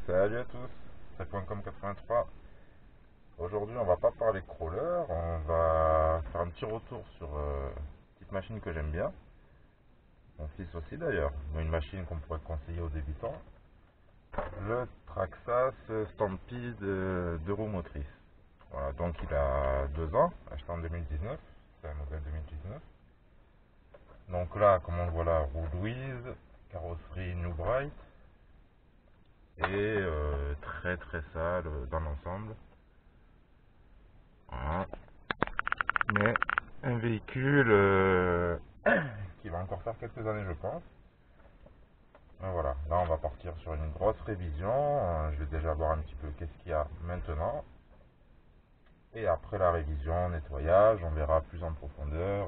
Salut à tous, c'est .com83. Aujourd'hui on va pas parler crawler, on va faire un petit retour sur une petite machine que j'aime bien. Mon fils aussi d'ailleurs, mais une machine qu'on pourrait conseiller aux débutants. Le Traxxas Stampede 2 roues motrices. Voilà, donc il a 2 ans, acheté en 2019, c'est un modèle 2019. Donc là, comme on le voit là, roue Louise, carrosserie New Bright, et très sale dans l'ensemble. Voilà. Mais un véhicule qui va encore faire quelques années je pense. Mais voilà, là on va partir sur une grosse révision. Je vais déjà voir un petit peu qu'est-ce qu'il y a maintenant. Et après la révision, nettoyage, on verra plus en profondeur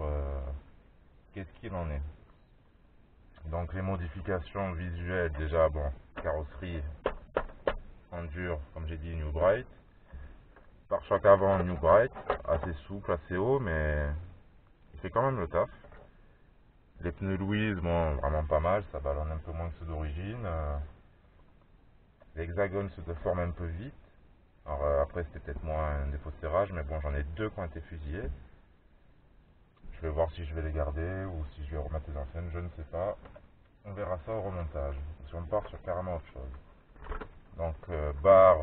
qu'est-ce qu'il en est. Donc les modifications visuelles, déjà bon, carrosserie en dur, comme j'ai dit, New Bright. Pare-choc avant New Bright, assez souple, assez haut, mais il fait quand même le taf. Les pneus Louise, bon, vraiment pas mal, ça ballonne un peu moins que ceux d'origine. L'hexagone se déforme un peu vite. Alors après, c'était peut-être moins un défaut de serrage, mais bon, j'en ai 2 qui ont été fusillés. Je vais voir si je vais les garder ou si je vais remettre les anciennes, je ne sais pas. On verra ça au remontage. Si on part sur carrément autre chose. Donc, barre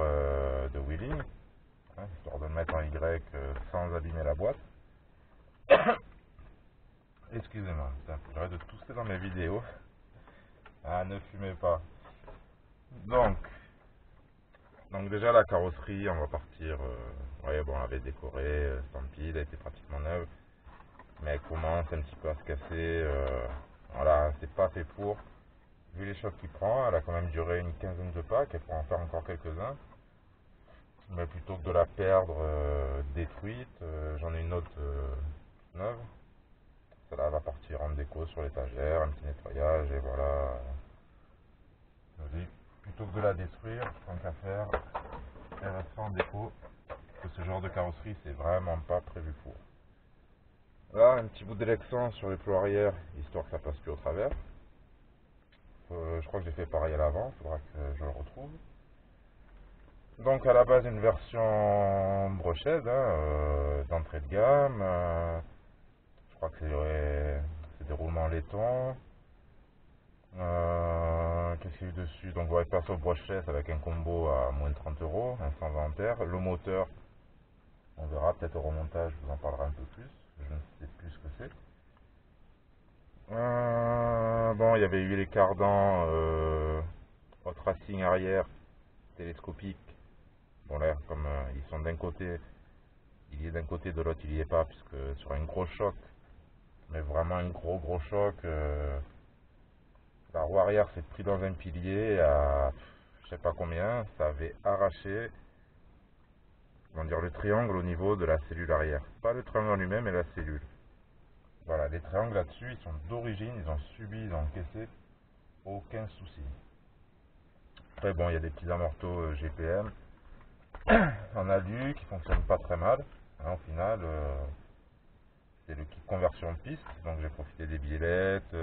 de wheeling, hein, histoire de le mettre en Y sans abîmer la boîte. Excusez-moi, j'arrête de tousser dans mes vidéos. Ah, ne fumez pas. Donc déjà la carrosserie, on va partir. Ouais, bon, on avait décoré, Stampede, elle était pratiquement neuve, mais elle commence un petit peu à se casser. Voilà, c'est pas fait pour. Vu les chocs qu'il prend, elle a quand même duré une quinzaine de packs, elle pourra en faire encore quelques-uns. Mais plutôt que de la perdre détruite, j'en ai une autre neuve. Celle-là va partir en déco sur l'étagère, un petit nettoyage et voilà. Je dis, plutôt que de la détruire, tant qu'à faire, elle restera en déco. Que ce genre de carrosserie, c'est vraiment pas prévu pour. Là, un petit bout d'élection sur les plots arrière, histoire que ça passe plus au travers. Je crois que j'ai fait pareil à l'avant, il faudra que je le retrouve. Donc à la base une version brochette, d'entrée de gamme. Je crois que c'est des roulements laiton. Qu'est-ce qu'il y a eu dessus? Donc on va passer au brochette avec un combo à moins de 30 €, un 120 ampères. Le moteur, on verra peut-être au remontage, je vous en parlerai un peu plus. Je ne sais plus ce que c'est. Bon, il y avait eu les cardans au tracing arrière télescopique. Bon là, comme ils sont d'un côté, il y est d'un côté, de l'autre il y est pas, puisque sur un gros choc, mais vraiment un gros choc, la roue arrière s'est pris dans un pilier à je sais pas combien, ça avait arraché, comment dire, le triangle au niveau de la cellule arrière. Pas le triangle en lui-même, mais la cellule. Voilà, les triangles là-dessus, ils sont d'origine, ils ont subi, ils ont encaissé, aucun souci. Après bon, il y a des petits amortos GPM en alu qui fonctionnent pas très mal. Hein, au final, c'est le kit conversion piste, donc j'ai profité des biellettes,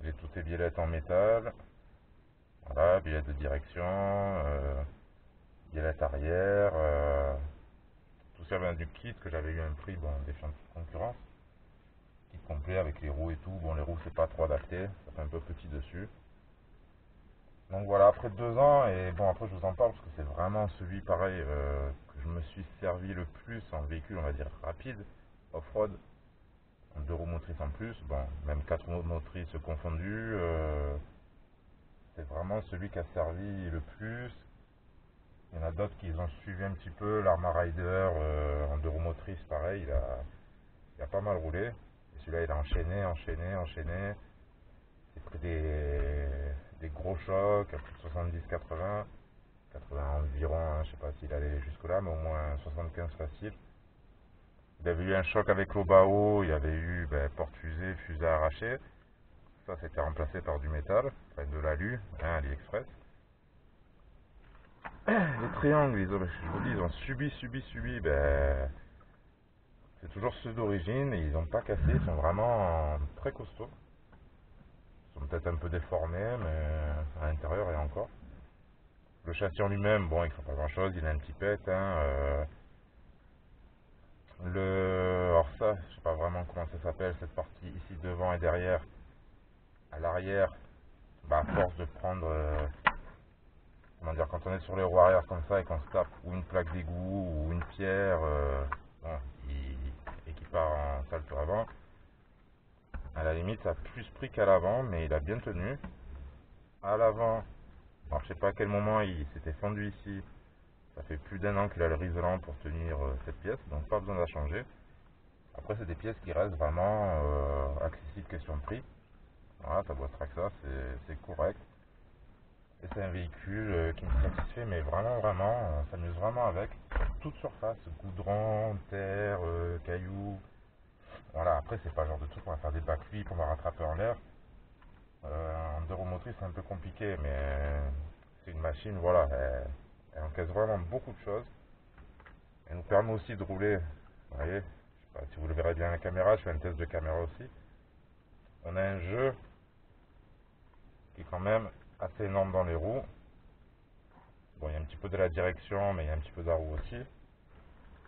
j'ai toutes les biellettes en métal. Voilà, biellette de direction, biellette arrière, tout ça vient du kit que j'avais eu un prix, bon, des champs de concurrence. Kit complet avec les roues et tout. Bon, les roues c'est pas trop adapté, ça fait un peu petit dessus. Donc voilà, après 2 ans, et bon après je vous en parle parce que c'est vraiment celui pareil que je me suis servi le plus en véhicule, on va dire rapide, off-road, en 2 roues motrices en plus, bon, même 4 roues motrices confondues, c'est vraiment celui qui a servi le plus. Il y en a d'autres qui ont suivi un petit peu, l'Arma Rider en 2 roues motrices, pareil, il a pas mal roulé. Et celui-là il a enchaîné. Il a pris des gros chocs, à plus de 70-80. 80 environ, hein, je sais pas s'il allait jusque là, mais au moins 75 facile. Il avait eu un choc avec l'Obao, il y avait eu porte fusée, fusée arrachée. Ça c'était remplacé par du métal, enfin de l'alu, hein, AliExpress. Les triangles, je vous dis, ils ont subi, c'est toujours ceux d'origine, et ils n'ont pas cassé, ils sont vraiment très costauds. Ils sont peut-être un peu déformés, mais à l'intérieur et encore. Le châssis en lui-même, bon, il ne faut pas grand chose, il a un petit pet. Hein, alors ça, je sais pas vraiment comment ça s'appelle, cette partie ici devant et derrière. À l'arrière, bah, à force de prendre, comment dire, quand on est sur les roues arrière comme ça et qu'on se tape ou une plaque d'égout ou une pierre, bon, et qui part en salto avant, à la limite ça a plus pris qu'à l'avant, mais il a bien tenu. À l'avant, alors je sais pas à quel moment il s'était fondu ici, ça fait plus d'un an qu'il a le riselant pour tenir cette pièce, donc pas besoin de la changer. Après c'est des pièces qui restent vraiment accessibles question de prix. Voilà, sa boîte Traxa c'est correct. Et c'est un véhicule qui me satisfait, mais vraiment, on s'amuse vraiment avec. Toute surface, goudron, terre, cailloux. Voilà, après c'est pas le genre de truc, on va faire des backflips, on va rattraper en l'air. En deux roues motrices c'est un peu compliqué, mais c'est une machine, voilà, elle encaisse vraiment beaucoup de choses. Elle nous permet aussi de rouler, vous voyez, je sais pas si vous le verrez bien à la caméra, je fais un test de caméra aussi. On a un jeu qui est quand même assez énorme dans les roues. Bon, il y a un petit peu de la direction, mais il y a un petit peu de la roue aussi.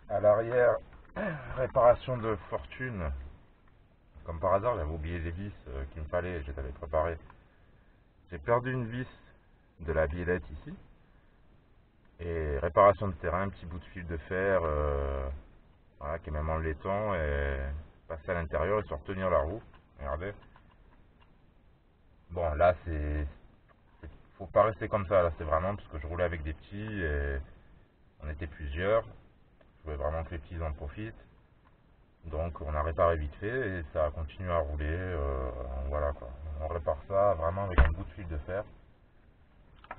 À l'arrière, réparation de fortune. Comme par hasard, j'avais oublié les vis qu'il me fallait, je les avais préparées. J'ai perdu une vis de la biellette ici. Et réparation de terrain, un petit bout de fil de fer, voilà, qui est même en laiton, et passer à l'intérieur et se retenir la roue. Regardez. Bon, là, faut pas rester comme ça. Là, c'est vraiment parce que je roulais avec des petits et on était plusieurs. Je voulais vraiment que les petits en profitent. Donc on a réparé vite fait et ça a continué à rouler. Voilà quoi. On répare ça vraiment avec un bout de fil de fer.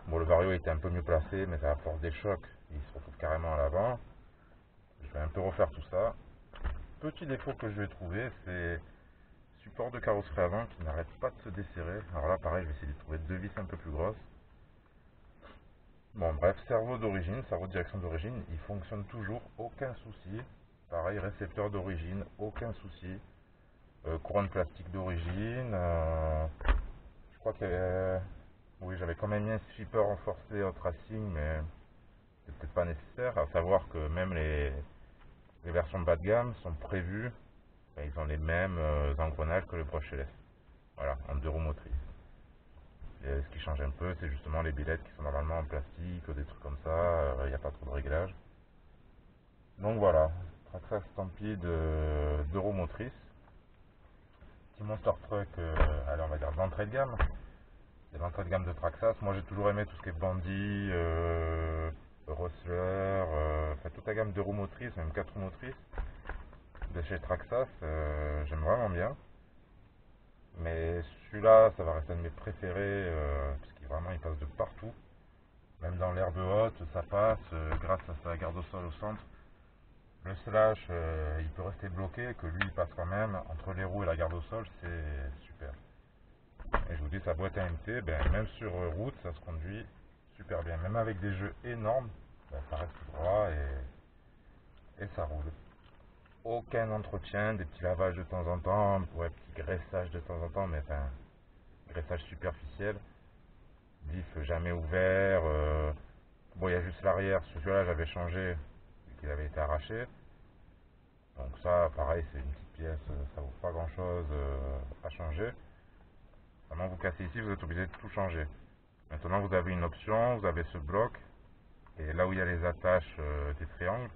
Bon, le Vario était un peu mieux placé, mais à la force des chocs, il se retrouve carrément à l'avant. Je vais un peu refaire tout ça. Petit défaut que je vais trouver, c'est support de carrosserie avant qui n'arrête pas de se desserrer. Alors là, pareil, je vais essayer de trouver deux vis un peu plus grosses. Bon, bref, cerveau d'origine, cerveau de direction d'origine, il fonctionne toujours, aucun souci. Pareil, récepteur d'origine, aucun souci. Couronne plastique d'origine. Je crois que oui, j'avais quand même mis un skipper renforcé au tracing, mais c'est peut-être pas nécessaire. À savoir que même les versions bas de gamme sont prévues, ben, ils ont les mêmes engrenages que le brushless. Voilà, en deux roues motrices. Et ce qui change un peu, c'est justement les billettes qui sont normalement en plastique ou des trucs comme ça. Il n'y a pas trop de réglage. Donc voilà, Traxxas Stampede de deux roues motrices. Petit monster truck, allez, on va dire d'entrée de gamme. C'est l'entrée de gamme de Traxxas. Moi j'ai toujours aimé tout ce qui est Bandit, Rustler, enfin toute la gamme de roues motrices, même 4 roues motrices de chez Traxxas. J'aime vraiment bien. Mais celui-là, ça va rester un de mes préférés parce qu'il vraiment il passe de partout. Même dans l'herbe haute, ça passe grâce à sa garde au sol au centre. Le slash, il peut rester bloqué, que lui il passe quand même. Entre les roues et la garde au sol, c'est super. Et je vous dis, sa boîte AMT, ben, même sur route, ça se conduit super bien. Même avec des jeux énormes, ben, ça reste droit et ça roule. Aucun entretien, des petits lavages de temps en temps, ouais, petit graissage de temps en temps, mais enfin, graissage superficiel. Diff jamais ouvert. Bon, il y a juste l'arrière, celui-là j'avais changé, vu qu'il avait été arraché. Donc ça, pareil, c'est une petite pièce, ça vaut pas grand-chose à changer. Vraiment, vous cassez ici, vous êtes obligé de tout changer. Maintenant, vous avez une option, vous avez ce bloc, et là où il y a les attaches des triangles,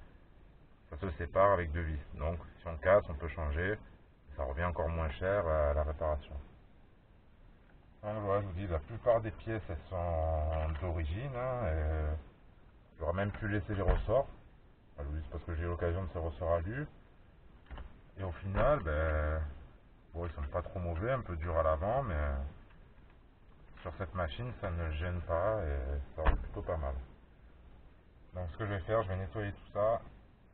ça se sépare avec deux vis. Donc, si on casse, on peut changer, ça revient encore moins cher à la réparation. Donc voilà, je vous dis, la plupart des pièces, elles sont d'origine. Hein, j'aurais même pu laisser les ressorts. Je vous dis, c'est parce que j'ai eu l'occasion de ces ressorts à lu. Et au final, ben, bon, ils sont pas trop mauvais, un peu durs à l'avant, mais sur cette machine, ça ne gêne pas et ça roule plutôt pas mal. Donc ce que je vais faire, je vais nettoyer tout ça,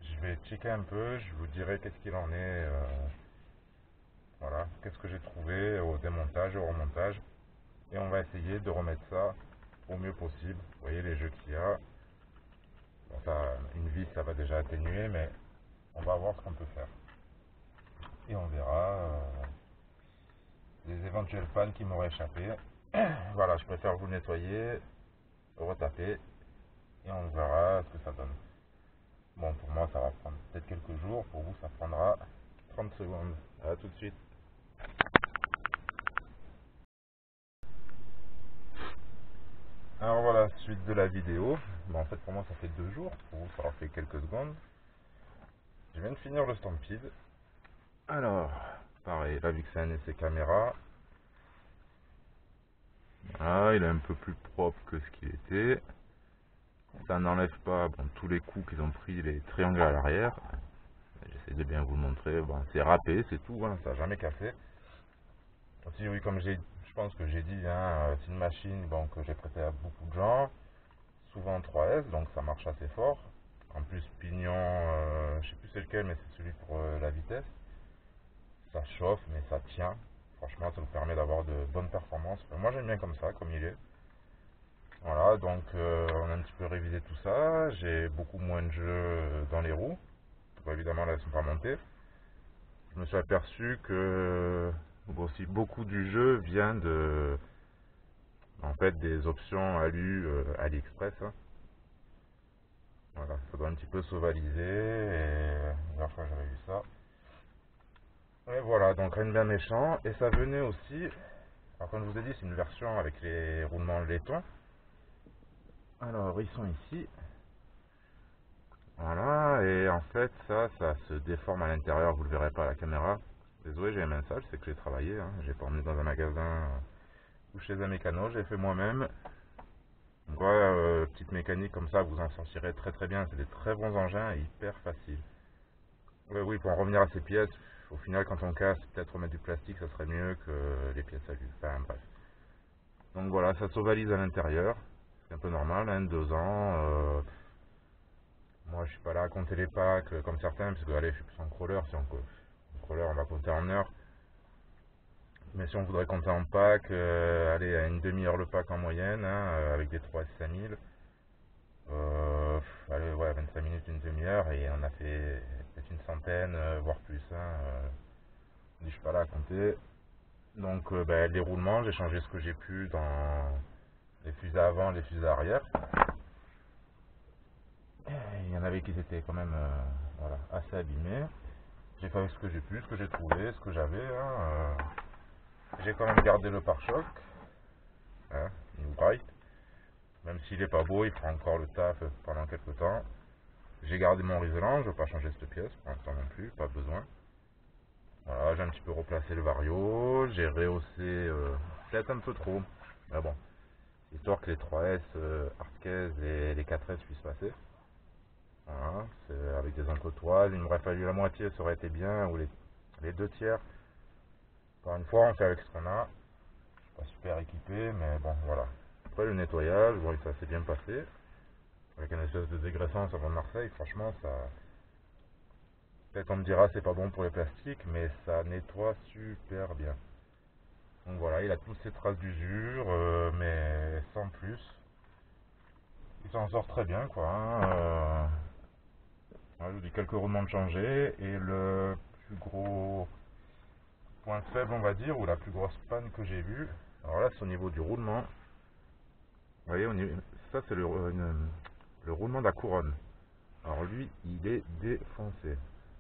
je vais checker un peu, je vous dirai qu'est-ce qu'il en est, voilà, qu'est-ce que j'ai trouvé au démontage et au remontage, et on va essayer de remettre ça au mieux possible. Vous voyez les jeux qu'il y a, bon, ça, une vis ça va déjà atténuer, mais on va voir ce qu'on peut faire. Et on verra les éventuelles pannes qui m'auraient échappé. Voilà, je préfère vous le nettoyer, retaper, et on verra ce que ça donne. Bon, pour moi ça va prendre peut-être quelques jours, pour vous ça prendra 30 secondes. À tout de suite. Alors voilà, suite de la vidéo. Bon, en fait pour moi ça fait 2 jours, pour vous ça aura fait quelques secondes. Je viens de finir le Stampede. Alors, pareil, là vu que c'est un essai caméra, ah, il est un peu plus propre que ce qu'il était. Ça n'enlève pas bon, tous les coups qu'ils ont pris les triangles à l'arrière. J'essaie de bien vous le montrer. Bon, c'est râpé, c'est tout, hein, ça n'a jamais cassé. Aussi, oui, comme je pense que j'ai dit, hein, c'est une machine bon, que j'ai prêtée à beaucoup de gens, souvent 3S, donc ça marche assez fort. En plus, pignon, je sais plus c'est lequel, mais c'est celui pour la vitesse. Ça chauffe, mais ça tient. Franchement, ça nous permet d'avoir de bonnes performances. Moi, j'aime bien comme ça, comme il est. Voilà, donc on a un petit peu révisé tout ça. J'ai beaucoup moins de jeux dans les roues. Bon, évidemment, là, elles sont pas montées. Je me suis aperçu que aussi beaucoup du jeu vient de en fait des options alu AliExpress. Hein. Voilà, ça doit un petit peu s'ovaliser. Et la dernière fois, j'avais vu ça. Et voilà, donc rien de bien méchant. Et ça venait aussi. Alors, comme je vous ai dit, c'est une version avec les roulements laiton. Alors, ils sont ici. Voilà, et en fait, ça se déforme à l'intérieur, vous le verrez pas à la caméra. Désolé, j'ai les mains sales, c'est que j'ai travaillé, hein. J'ai pas emmené dans un magasin ou chez un mécano, j'ai fait moi-même. Donc voilà, petite mécanique comme ça, vous en sortirez très très bien, c'est des très bons engins et hyper faciles. Oui, pour en revenir à ces pièces, au final, quand on casse, peut-être remettre du plastique, ça serait mieux que les pièces à vue. Enfin, bref. Donc voilà, ça s'ovalise à l'intérieur, c'est un peu normal, hein, 2 ans. Moi, je suis pas là à compter les packs comme certains, parce que allez, je suis plus en crawler. Si en crawler, on va compter en heures. Mais si on voudrait compter en pack, allez, à une demi-heure le pack en moyenne, hein, avec des 3S 5000. Allez, ouais, 25 minutes, une demi-heure, et on a fait peut-être une centaine, voire plus. Hein, je suis pas là à compter. Donc, ben, les roulements, j'ai changé ce que j'ai pu dans les fusées avant, les fusées arrière. Il y en avait qui étaient quand même voilà, assez abîmés. J'ai fait avec ce que j'ai pu, ce que j'ai trouvé, ce que j'avais. Hein, j'ai quand même gardé le pare-choc, hein, New Bright. Même s'il est pas beau, il fera encore le taf pendant quelques temps. J'ai gardé mon riselant, je ne veux pas changer cette pièce pour l'instant non plus, pas besoin. Voilà, j'ai un petit peu replacé le vario, j'ai rehaussé peut-être un peu trop. Mais bon, histoire que les 3S, Arquez et les 4S puissent passer. Voilà, c'est avec des encre-toiles, il m'aurait fallu la moitié, ça aurait été bien, ou les 2 tiers. Encore une fois, on fait avec ce qu'on a. Pas super équipé, mais bon, voilà. Après, le nettoyage, bon, ça s'est bien passé. Avec un espèce de dégraissance avant de Marseille, franchement, ça. Peut-être on me dira c'est pas bon pour les plastiques, mais ça nettoie super bien. Donc voilà, il a toutes ces traces d'usure, mais sans plus. Il s'en sort très bien, quoi. Hein, je vous dis quelques roulements de changer, et le plus gros point faible, on va dire, ou la plus grosse panne que j'ai vue, alors là, c'est au niveau du roulement. Vous voyez, ça c'est le roulement de la couronne. Alors lui, il est défoncé.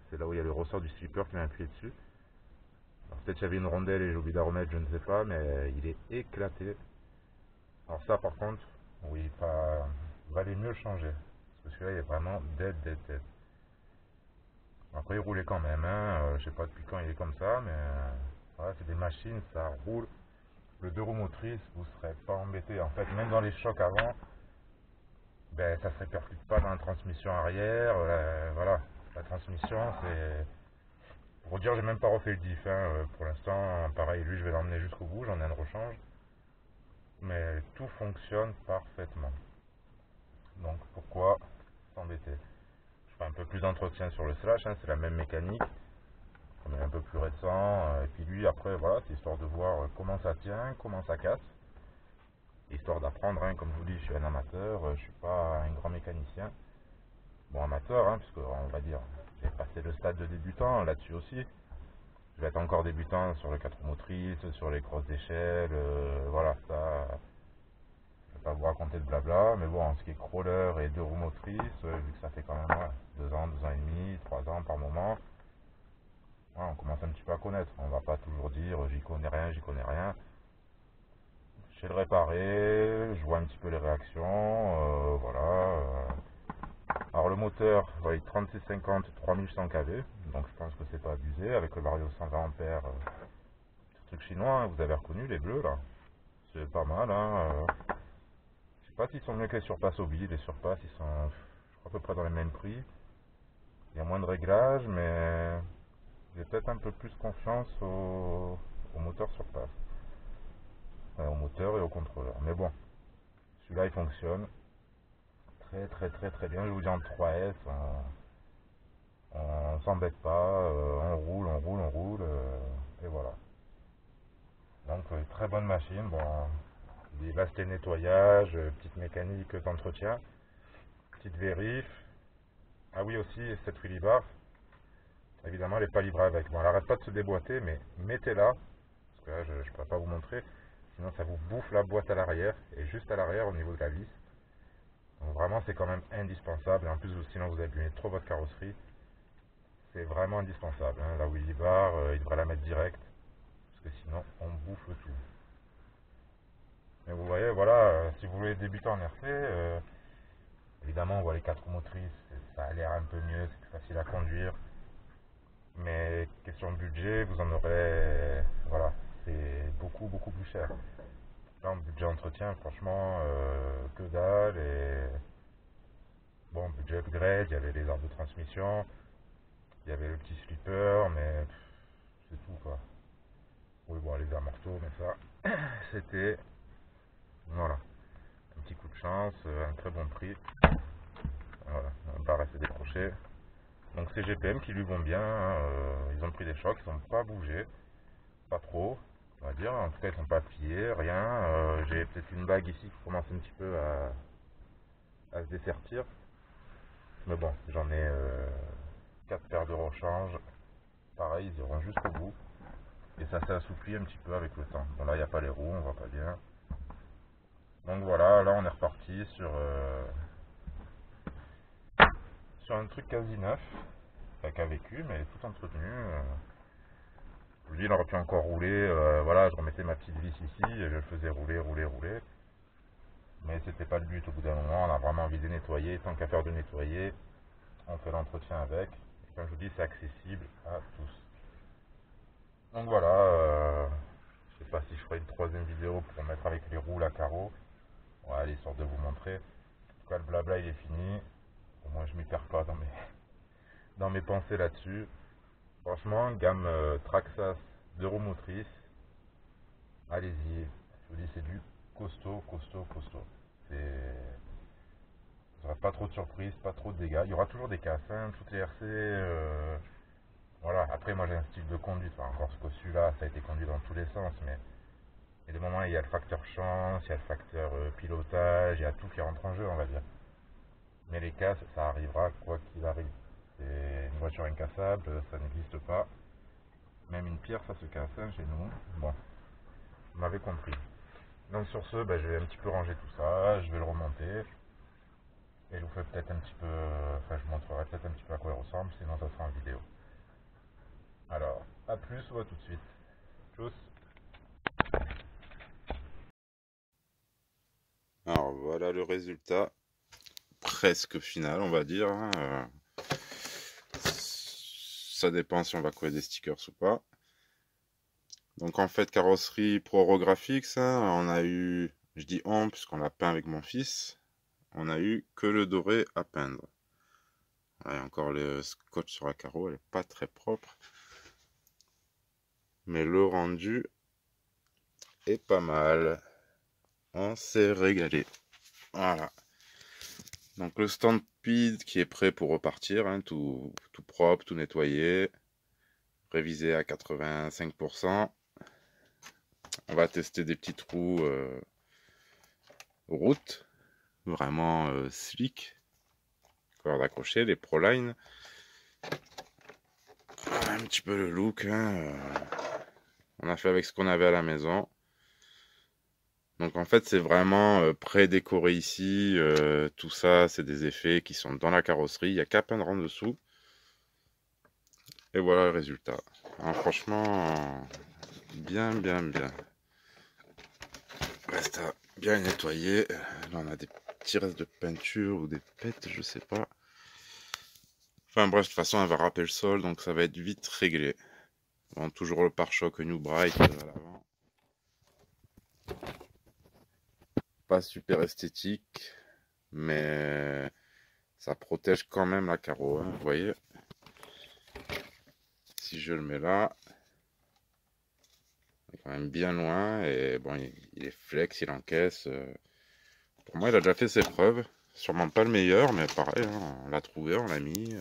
C'est là où il y a le ressort du slipper qui m'a appuyé dessus. Alors peut-être qu'il y avait une rondelle et j'ai oublié d'en remettre, je ne sais pas, mais il est éclaté. Alors ça par contre, oui, pas, valait mieux le changer. Parce que celui-là, il est vraiment dead. Après, il roulait quand même, hein. Je sais pas depuis quand il est comme ça, mais voilà, c'est des machines, ça roule. Le 2 roues motrices, vous ne serez pas embêté. En fait, même dans les chocs avant, ben, ça ne se répercute pas dans la transmission arrière. Voilà, la transmission, c'est. Pour vous dire, j'ai même pas refait le diff. Hein, pour l'instant, pareil, lui, je vais l'emmener jusqu'au bout. J'en ai un de rechange. Mais tout fonctionne parfaitement. Donc, pourquoi s'embêter? Je ferai un peu plus d'entretien sur le slash. Hein, c'est la même mécanique. On est un peu plus récent. Et puis lui, après, voilà, c'est histoire de voir comment ça tient, comment ça casse. Histoire d'apprendre, hein, comme je vous dis, je suis un amateur, je suis pas un grand mécanicien. Bon, amateur, hein, puisque on va dire, j'ai passé le stade de débutant là-dessus aussi. Je vais être encore débutant sur les 4 roues motrices, sur les crosses d'échelle, voilà, ça, je vais pas vous raconter assez de blabla, mais bon, en ce qui est crawler et deux roues motrices, vu que ça fait quand même 2 ans, 2 ans et demi, 3 ans par moment, on commence un petit peu à connaître. On va pas toujours dire j'y connais rien, j'y connais rien. Je sais le réparer, je vois un petit peu les réactions, voilà. Alors le moteur va être 3650 3100 kV, donc je pense que c'est pas abusé, avec le Vario 120 ampères, ce truc chinois, hein, vous avez reconnu les bleus là, c'est pas mal, hein. Je sais pas s'ils sont mieux que les surpasses Obi, les surpasses ils sont je crois à peu près dans les mêmes prix, il y a moins de réglages, mais j'ai peut-être un peu plus confiance au moteur surpasse, au moteur et au contrôleur, mais bon, celui-là il fonctionne très très très très bien, je vous dis en 3S, on s'embête pas, on roule, on roule, on roule, et voilà. Donc très bonne machine, bon, là c'était nettoyage, petite mécanique d'entretien, petite vérif. Ah oui aussi, cette wheelie bar, évidemment elle n'est pas livrée avec. Bon, elle n'arrête pas de se déboîter, mais mettez-la, parce que là je ne pourrais pas vous montrer, sinon ça vous bouffe la boîte à l'arrière, et juste à l'arrière au niveau de la vis. Donc vraiment c'est quand même indispensable, et en plus sinon vous abîmez trop votre carrosserie. C'est vraiment indispensable, hein. La wheelie bar, il devrait la mettre direct, parce que sinon on bouffe tout. Mais vous voyez, voilà, si vous voulez débuter en RC, évidemment on voit les 4 roues motrices, ça a l'air un peu mieux, c'est plus facile à conduire. Mais question de budget, vous en aurez, voilà, c'est beaucoup beaucoup plus cher. Là en budget entretien, franchement, que dalle. Et bon, budget upgrade, il y avait les arbres de transmission, il y avait le petit slipper, mais c'est tout quoi. Oui, bon, les amortos, mais ça, c'était, voilà, un petit coup de chance, un très bon prix. Voilà, on va rester décroché. Donc c'est GPM qui lui vont bien, hein, ils ont pris des chocs, ils n'ont pas bougé, pas trop, on va dire, en tout cas ils sont pas pliés, rien. J'ai peut-être une bague ici qui commence un petit peu à se dessertir, mais bon, j'en ai 4 paires de rechange, pareil, ils iront jusqu'au bout, et ça s'est assoupli un petit peu avec le temps. Bon là il n'y a pas les roues, on voit pas bien. Donc voilà, là on est reparti sur un truc quasi neuf, enfin, qu'a vécu, mais tout entretenu. Je vous dis, il aurait pu encore rouler, voilà, je remettais ma petite vis ici, et je le faisais rouler, rouler, rouler. Mais c'était pas le but, au bout d'un moment, on a vraiment envie de nettoyer, tant qu'à faire de nettoyer, on fait l'entretien avec. Et comme je vous dis, c'est accessible à tous. Donc voilà, je sais pas si je ferai une troisième vidéo pour mettre avec les roues, la carreau. Voilà, histoire de vous montrer. En tout cas, le blabla, il est fini. Au moins, je m'y perds pas dans mes pensées là-dessus. Franchement, gamme Traxxas 2 roues motrices, allez-y. Je vous dis, c'est du costaud, costaud, costaud. Vous n'aurez pas trop de surprises, pas trop de dégâts. Il y aura toujours des casses, hein, toutes les RC. Voilà. Après, moi j'ai un style de conduite. Enfin, encore ce que celui-là, ça a été conduit dans tous les sens, mais il y a des moments où il y a le facteur chance, il y a le facteur pilotage, il y a tout qui rentre en jeu, on va dire. Mais les casses, ça arrivera quoi qu'il arrive. C'est une voiture incassable, ça n'existe pas. Même une pierre, ça se casse hein, chez nous. Bon, vous m'avez compris. Donc sur ce, je vais un petit peu ranger tout ça, je vais le remonter. Et je vous fais peut-être un petit peu, enfin je vous montrerai peut-être un petit peu à quoi il ressemble, sinon ça sera en vidéo. Alors, à plus ou à tout de suite. Tchuss. Alors voilà le résultat presque final, on va dire, hein. Ça dépend si on va coller des stickers ou pas. Donc en fait, carrosserie Pro Graphics, hein, on a eu, je dis on puisqu'on l'a peint avec mon fils, on a eu que le doré à peindre. Voilà, encore le scotch sur la carreau, elle n'est pas très propre. Mais le rendu est pas mal. On s'est régalé. Voilà. Donc le Stampede qui est prêt pour repartir, hein, tout propre, tout nettoyé, révisé à 85%. On va tester des petites roues route, vraiment slick. Corde accrochée, les Proline. Voilà un petit peu le look. Hein, on a fait avec ce qu'on avait à la maison. Donc en fait, c'est vraiment pré-décoré ici. Tout ça, c'est des effets qui sont dans la carrosserie. Il n'y a qu'à peindre en dessous. Et voilà le résultat. Alors, franchement, bien, bien, bien. Reste à bien nettoyer. Là, on a des petits restes de peinture ou des pètes, je sais pas. Enfin bref, de toute façon, elle va râper le sol, donc ça va être vite réglé. Bon, toujours le pare-choc New Bright à l'avant. Pas super esthétique, mais ça protège quand même la carreau, hein, vous voyez. Si je le mets là, il est quand même bien loin et bon, il est flex, il encaisse. Pour moi, il a déjà fait ses preuves. Sûrement pas le meilleur, mais pareil, hein, on l'a trouvé, on l'a mis.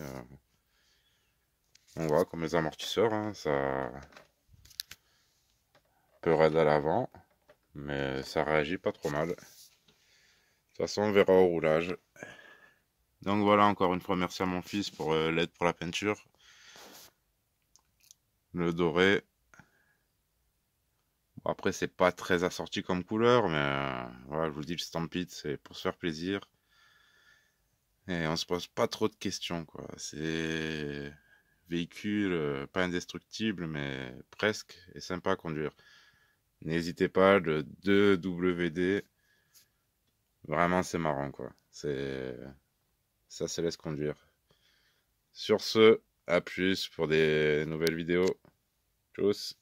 On voit comme les amortisseurs, hein, ça peut raide à l'avant, mais ça réagit pas trop mal. De toute façon, on verra au roulage. Donc voilà, encore une fois, merci à mon fils pour l'aide pour la peinture. Le doré. Bon, après, c'est pas très assorti comme couleur, mais voilà, je vous dis, le Stampede, c'est pour se faire plaisir. Et on se pose pas trop de questions, quoi. C'est véhicule pas indestructible, mais presque, et sympa à conduire. N'hésitez pas, le 2WD, vraiment, c'est marrant, quoi. Ça se laisse conduire. Sur ce, à plus pour des nouvelles vidéos. Tchuss.